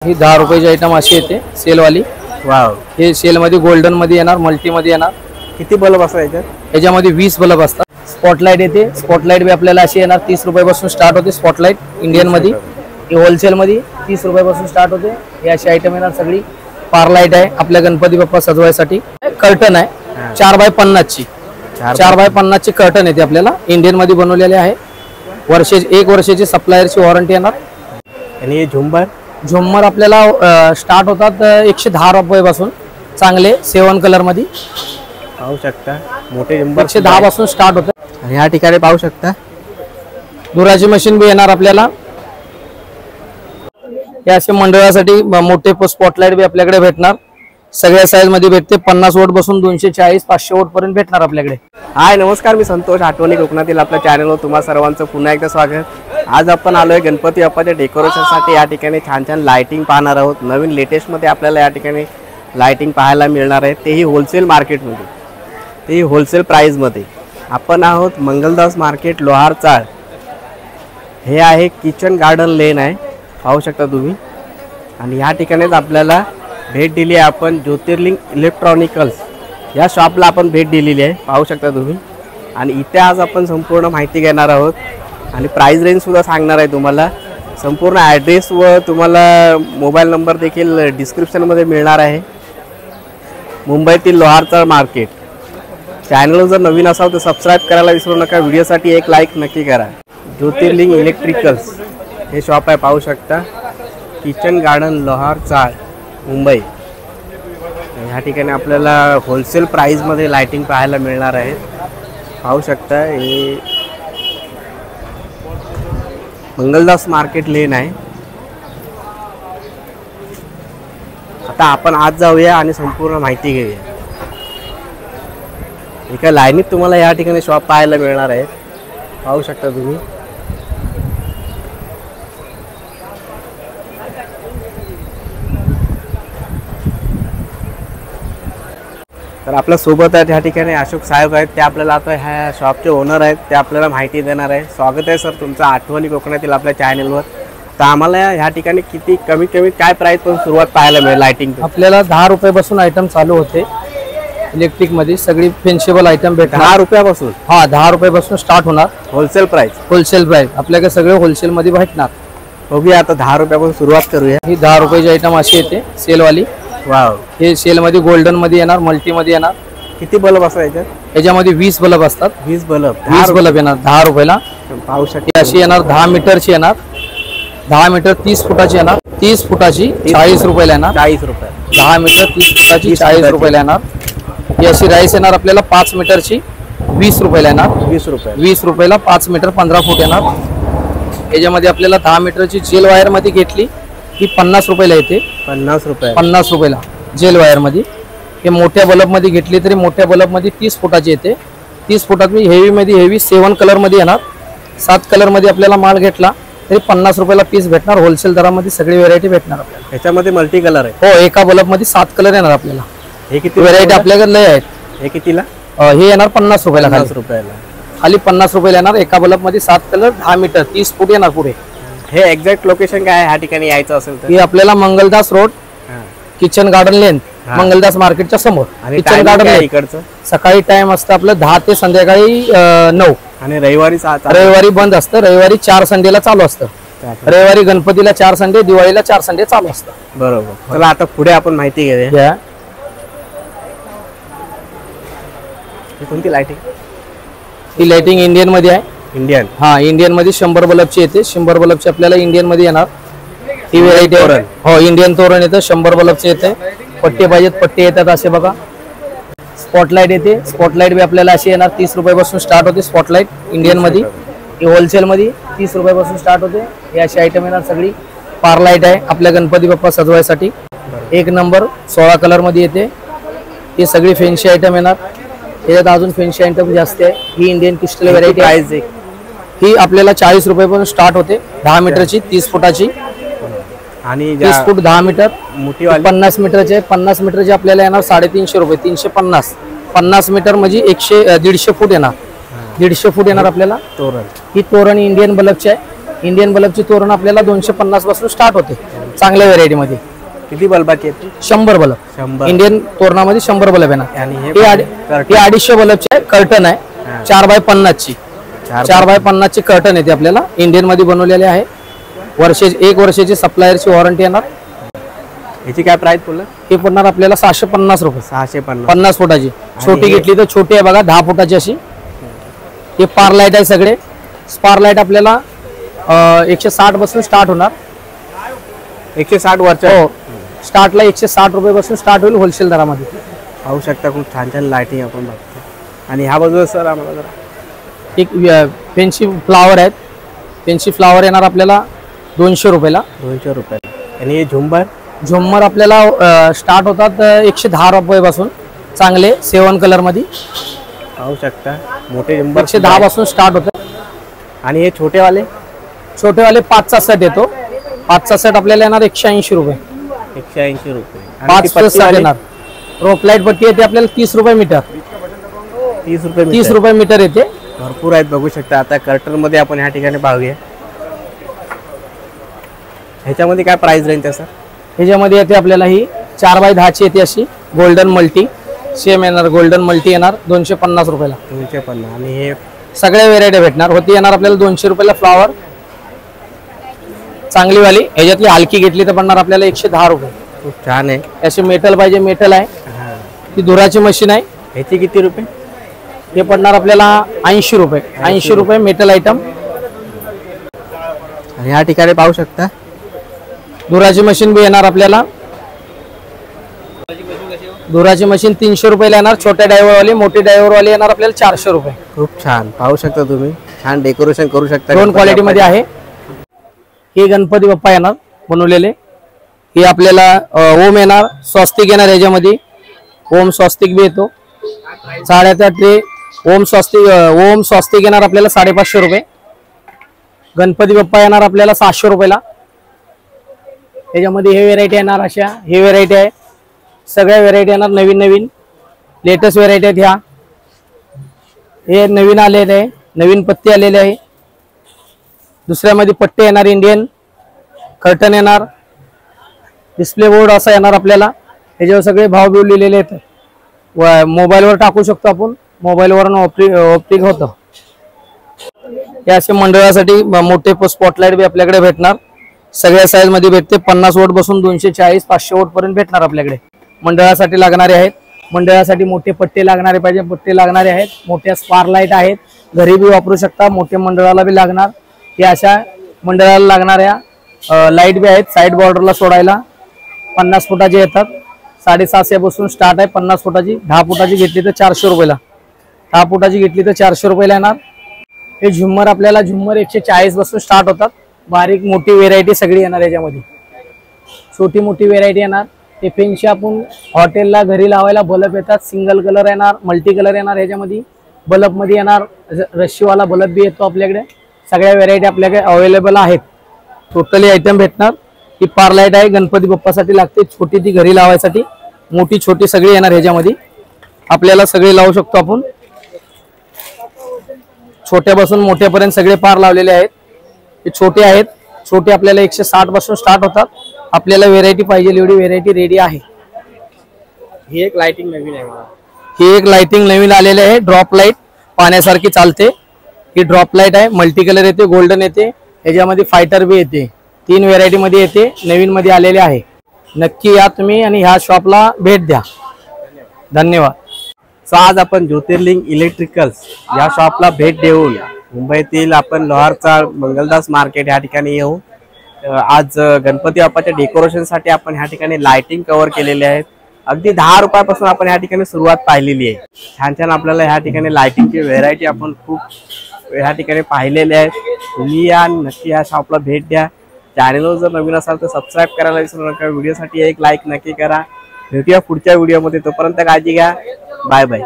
ही 10 रुपयाची आयटम अशी येते सेलवाली। वाव, हे सेल मध्ये गोल्डन मध्ये येणार, मल्टी मध्ये येणार। किती बल्ब असतात याच्यात? याच्यामध्ये 20 बल्ब असतात। स्पॉटलाइट येते, स्पॉटलाइट भी आपल्याला अशी येणार 30 रुपयापासून स्टार्ट होते। स्पॉटलाइट इंडियन मध्ये, ही होलसेल मध्ये 30 रुपयापासून स्टार्ट होते। ही अशी आयटम येणार सगळी। पारलाइट आहे आपल्या गणपती बाप्पा सजवायसाठी। कर्टन आहे 4x50 ची, 4x50 ची कर्टन येते आपल्याला। इंडियन मध्ये बनवलेले आहे। एक वर्षाची सप्लायरची वॉरंटी येणार। आणि हे झुंबर झुम्मर आपल्याला स्टार्ट होतात 110 रुपयापासून, चांगले 7 कलर मध्ये पाहू शकता। मोठे झुंबर 110 पासून स्टार्ट होतात। आणि या ठिकाणी पाहू शकता दुराची मशीन भी येणार आपल्याला। हे असे मंडळासाठी मोठे स्पॉटलाइट भी आपल्याकडे भेटणार। सगळ्या साइज मध्ये भेटते। 50 वोट पासून 240 500 वोट पर्यंत भेटणार आपल्याकडे। हाय नमस्कार, मी संतोष। आठवणी कोकणातील आपल्या चॅनलवर तुम्हा सर्वांचं पुन्हा एकदा स्वागत। आज आपण आलोय गणपती बाप्पाच्या डेकोरेशनसाठी। या ठिकाणी छान छान लाइटिंग पाहणार आहोत। नवीन लेटेस्ट मध्ये आपल्याला या ठिकाणी लाइटिंग पाहायला मिळणार आहे, तेही होलसेल मार्केटमध्ये, तेही होलसेल प्राइस मध्ये। आपण आहोत मंगलदास मार्केट, लोहार चाळ। हे आहे किचन गार्डन लेन आहे, पाहू शकता तुम्ही। आणि या ठिकाणीच आपल्याला भेट दिली आहे आपण ज्योतिर्लिंग इलेक्ट्रॉनिकल्स या शॉपला आपण भेट दिलेली आहे, पाहू शकता तुम्ही। आणि इथे आज आपण संपूर्ण माहिती घेणार आहोत आणि प्राइस रेंज सुद्धा सांगणार आहे तुम्हाला। संपूर्ण ॲड्रेस व तुम्हाला मोबाईल नंबर देखील डिस्क्रिप्शनमध्ये मिळणार आहे। मुंबईतील लोहार चाळ मार्केट। चॅनल जर नवीन असाल तर सबस्क्राईब करायला विसरू नका। व्हिडिओसाठी एक लाईक नक्की करा। ज्योतिर्लिंग इलेक्ट्रिकल्स हे शॉप आहे, पाहू शकता। किचन गार्डन, लोहार चाळ, मुंबई। ह्या ठिकाणी आपल्याला होलसेल प्राइसमध्ये लाइटिंग पाहायला मिळणार आहे, पाहू शकता। हे मंगलदास मार्केट लेन आहे। आता आपण आज जाऊया आणि संपूर्ण माहिती घेऊया। एका लाईनीत तुम्हाला या ठिकाणी शॉप पाहायला मिळणार आहे, पाहू शकता तुम्ही। तर आपल्या सोबत आहेत या ठिकाणी अशोक साहेब आहेत, ते आपल्याला आता ह्या शॉपचे ओनर आहेत, ते आपल्याला माहिती देणार आहे। स्वागत आहे सर तुमचं आठवणी कोकणातील आपल्या चॅनलवर। तर आम्हाला ह्या ठिकाणी किती कमीत कमी काय प्राइस पासून सुरुवात पाहायला मिळेल लाइटिंग? आपल्याला 10 रुपयापासून आयटम चालू होते इलेक्ट्रिक मध्ये। सगळी फेन्शिबल आयटम भेटणार 10 रुपयापासून। हा 10 रुपयापासून स्टार्ट होणार होलसेल प्राइस। होलसेल प्राइस आपल्याकडे सगळे होलसेल मध्ये भेटणार। बघूया आता 10 रुपयापासून सुरुवात करूया। ही 10 रुपयाची आयटम अशी येते सेलवाली। वाव, हे सेल मध्ये गोल्डन मध्ये येणार, मल्टी मध्ये येणार। किती बल्ब असतात याच्यात? याच्यामध्ये 20 बल्ब असतात। 20 बल्ब 20 बल्ब येणार 10 रुपयाला, पाहू शकता। अशी येणार 10 मीटरची येणार। 10 मीटर 30 फुटाची येणार। 30 फुटाची 40 रुपयाला येणार। 40 रुपये। 10 मीटर 30 फुटाची 40 रुपयाला येणार। ही अशी राईस येणार आपल्याला 5 मीटरची 20 रुपयाला येणार। 20 रुपये। 20 रुपयाला 5 मीटर 15 फूट येणार। याच्यामध्ये आपल्याला 10 मीटरची जेल वायर मध्ये घेतली ही 50 रुपयाला येते। 50 रुपये। 50 रुपयाला जेल वायर मध्ये। हे मोठ्या बल्ब मध्ये घेतली तरी मोठ्या बल्ब मध्ये 30 फुटाची येते। 30 फुटात हेवी मध्ये हेवी 7 कलर मध्ये येणार। 7 कलर मध्ये आपल्याला माल घेतला तरी 50 रुपयाला पीस भेटणार। होलसेल दरामध्ये सगळी व्हेरायटी भेटणार आपल्याला। याच्यामध्ये मल्टी कलर आहे? हो, एका बल्ब मध्ये 7 कलर येणार आपल्याला। हे किती व्हेरायटी आपल्याकडे लय आहेत। हे कितीला? हे येणार 50 रुपयाला। 50 रुपयाला खाली 50 रुपयाला येणार। एका बल्ब मध्ये 7 कलर 10 मीटर 30 फूट येणार पुढे। हे एक्झॅक्ट लोकेशन काय आहे ह्या ठिकाणी यायचं असेल तर? हे आपल्याला मंगलदास रोड, किचन गार्डन लेन, मंगलदास मार्केटच्या समोर किचन गार्डन लेन। इकडचं सकाळी टाइम असतं आपलं 10 ते संध्याकाळी 9। आणि रविवारी रविवारी बंद असतं। रविवारी 4 संडेला चालू असतं। रविवारी गणपतीला 4 संडे, दिवाळीला 4 संडे चालू असतं। बरोबर। चला आता पुढे आपण माहिती घेऊया। कोणती लाइटिंग? ही लाइटिंग इंडियन मध्ये आहे। इंडियन? हा, इंडियन मध्ये 100 बल्बची येते। 100 बल्बची आपल्याला इंडियन मध्ये येणार। ही व्हेरायटी आहे। हो, इंडियन तोरण येतं 100 बल्बचे येते। पट्टे पाहिजेत पट्टे येतात असे बघा। स्पॉटलाइट येते। स्पॉटलाइट भी आपल्याला अशी येणार 30 रुपयापासून स्टार्ट होते। स्पॉटलाइट इंडियन मध्ये, ही होलसेल मध्ये 30 रुपयापासून स्टार्ट होते। ही अशी आयटम येणार सगळी। पारलाइट आहे आपल्या गणपती बाप्पा सजवायसाठी। 1 नंबर 16 कलर मध्ये येते। ही सगळी फॅन्सी आयटम येणार। याच्यात अजून फॅन्सी आयटम जास्त आहे। ही इंडियन क्रिस्टल व्हेरायटी आहे। ही आपल्याला 40 रुपयापासून स्टार्ट होते। 10 मीटरची 30 फुटाची आणि 30 फूट 10 मीटर मोठी 50 मीटरचे। 50 मीटरचे आपल्याला येणार 350 रुपये। 350 50 मीटर म्हणजे 150 फूट येणार। 150 फूट येणार आपल्याला तोरण। ही तोरण इंडियन बल्बची आहे। इंडियन बल्बची तोरण आपल्याला 250 पासून स्टार्ट होते। चांगल्या व्हेरायटी मध्ये. किती बल्बाची आहेत? 100 बल्ब. 100. इंडियन तोरणामध्ये 100 बल्ब येणार. आणि हे हे 250 बल्बची आहे, कर्टन आहे. 4x50 ची 4x50 ची कर्टन येते आपल्याला. इंडियन मध्ये बनवलेले आहे. 1 वर्षाची सप्लायरची वॉरंटी येणार. याची काय प्राइस बोलला? हे पडणार आपल्याला 650 रुपये. 650. 50 फुटाची. छोटी घेतली तर छोटी आहे बघा, 10 फुटाची अशी. हे पार लाईट आहे सगळे. स्पार लाईट आपल्याला 160 पासून स्टार्ट होणार. 160 वरच्या. हो, स्टार्टला 160 रुपये पासून स्टार्ट होईल होलसेल दरामध्ये. पाहू शकता खूप छान छान लाइटिंग आपण बघतो. आणि ह्या बाजूला सर आम्हाला जरा एक फॅन्सी फ्लावर आहेत. फॅन्सी फ्लावर येणार आपल्याला 200 रुपयाला. 200 रुपये. आणि हे झुम्मर आपल्याला स्टार्ट होतात 110 रुपये पासून. चांगले 7 कलर मध्ये पाहू शकता. मोठे झुंबर 110 पासून स्टार्ट होतात. आणि हे छोटेवाले 5चा सेट येतो. 5चा सेट आपल्याला येणार 180 रुपये. 180 रुपये. 5 सेट येणार. रोप लाईट पट्टी येते आपल्याला 30 रुपये मीटर. 30 रुपये मीटर येते. भरपूर आहेत बघू शकता. आता कर्टन मध्ये आपण ह्या ठिकाणी पाहूया. ह्याच्यामध्ये काय प्राइस रेंज आहे सर? ह्याच्यामध्ये येते आपल्याला ही 4x10 ची येते अशी गोल्डन मल्टी. सेम येणार गोल्डन मल्टी येणार 250 रुपयाला. 250. आणि हे सगळ्या व्हेरायटी भेटणार. होती येणार आपल्याला 200 रुपयाला फ्लावर चांगली वाली. ह्याच्यातली हलकी घेतली तर पडणार आपल्याला 110 रुपये. खूप छान आहे. अशी मेटल पाहिजे मेटल आहे. ती धुराची मशीन आहे. ह्याची किती रुपये? हे पडणार आपल्याला 80 रुपये. 80 रुपये मेटल आयटम. आणि ह्या ठिकाणी पाहू शकता धुराची मशीन बी येणार आपल्याला. धुराची मशीन 300 रुपयाला येणार. छोट्या ड्रायव्हरवाली, मोठी ड्रायव्हरवाली येणार आपल्याला 400 रुपये. खूप छान. पाहू शकता तुम्ही. छान डेकोरेशन करू शकता. 2 क्वालिटी मध्ये आहे. हे गणपती बाप्पा येणार बनवलेले. हे आपल्याला ओम येणार, स्वस्तिक येणार. याच्यामध्ये ओम स्वस्तिक बी येतो. 8.5 ट्रे ओम स्वस्तिक येणार आपल्याला 550 रुपये. गणपती बाप्पा येणार आपल्याला 700 रुपयाला. याच्यामध्ये हे व्हेरायटी येणार अशा. हे व्हेरायटी आहे. सगळ्या व्हेरायटी येणार नवीन लेटेस्ट व्हेरायटी आहेत ह्या. हे नवीन आलेले आहे. नवीन पत्ती आलेले आहे. दुसऱ्यामध्ये पट्टे येणार. इंडियन कर्टन येणार. डिस्प्ले बोर्ड असा येणार आपल्याला. याच्यावर सगळे भाव बिव लिहिलेले आहेत. मोबाईलवर टाकू शकतो आपण. मोबाईलवर ऑप्टिक होतं. हे असे मंडळासाठी मोठे स्पॉटलाइट बी आपल्याकडे भेटणार. सगळ्या साईज मध्ये भेटते. 50 वोट पासून 240 500 वोट पर्यंत भेटणार आपल्याकडे. मंडळासाठी लागणारे आहेत. मंडळासाठी मोठे पट्टे लागणारे पाहिजे पट्टे लागणारे आहेत. मोठ्या स्पार लाईट आहेत. घरी बी वापरू शकता. मोठ्या मंडळाला बी लागणार. हे अशा मंडळाला लागणाऱ्या लाईट बी आहेत. साईड बॉर्डरला सोडायला 50 फुटाचे येतात. 750 पासून स्टार्ट आहे. 50 फुटाची. 10 फुटाची घेतली तर 400 रुपयाला. 10 फुटाची घेतली तर 400 रुपयाला येणार. हे झुम्मर आपल्याला 140 पासून स्टार्ट होतात. बारीक मोठी व्हेरायटी सगळी येणार. याच्यामध्ये छोटी मोठी व्हेरायटी येणार. ते फॅन्सी आपण हॉटेलला घरी लावायला बल्ब येतात. सिंगल कलर येणार, मल्टी कलर येणार. ह्याच्यामध्ये बल्ब मध्ये येणार रश्शीवाला बल्ब बी येतो आपल्याकडे. सगळ्या व्हेरायटी आपल्याकडे अवेलेबल आहेत. टोटली आयटम भेटणार. ही पार लाईट आहे. गणपती बाप्पासाठी लागते. छोटी ती घरी लावायसाठी. मोठी छोटी सगळी येणार. ह्याच्यामध्ये आपल्याला सगळे लावू शकतो आपण. छोट्यापासून मोठ्यापर्यंत सगळे पार लावलेले आहेत. हे छोटे आहेत. छोटे आपल्याला 160 पासून स्टार्ट होतात. आपल्याला व्हेरायटी पाहिजे एवढी व्हेरायटी रेडी आहे. ही एक लाइटिंग नवीन आहे. ही एक लाइटिंग नवीन आलेली आहे. ड्रॉप लाईट पाण्यासारखी चालते. ही ड्रॉप लाईट आहे. मल्टी कलर येते, गोल्डन येते. याच्यामध्ये फायटर बी येते. 3 व्हेरायटी मध्ये येते. नवीन मध्ये आलेले आहे. नक्की या तुम्ही आणि ह्या शॉपला भेट द्या. धन्यवाद. सो आज आपण ज्योतिर्लिंग इलेक्ट्रिकल्स या शॉपला भेट देऊन मुंबईतील आपण लोहारचा मंगलदास मार्केट या ठिकाणी येऊ. आज गणपती बाप्पाच्या डेकोरेशनसाठी आपण ह्या ठिकाणी लाइटिंग कव्हर केलेले आहेत. अगदी 10 रुपयापासून आपण ह्या ठिकाणी सुरुवात पाहिलेली आहे. छान छान आपल्याला ह्या ठिकाणी लाइटिंगची व्हेरायटी आपण खूप ह्या ठिकाणी पाहिलेले आहेत. तुम्ही या नक्की या शॉपला भेट द्या. चॅनलवर जर नवीन असाल तर सबस्क्राईब करायला विसरू नका. व्हिडिओसाठी एक लाईक नक्की करा. भेटूया पुढच्या व्हिडिओमध्ये. तोपर्यंत काळजी घ्या. Bye bye.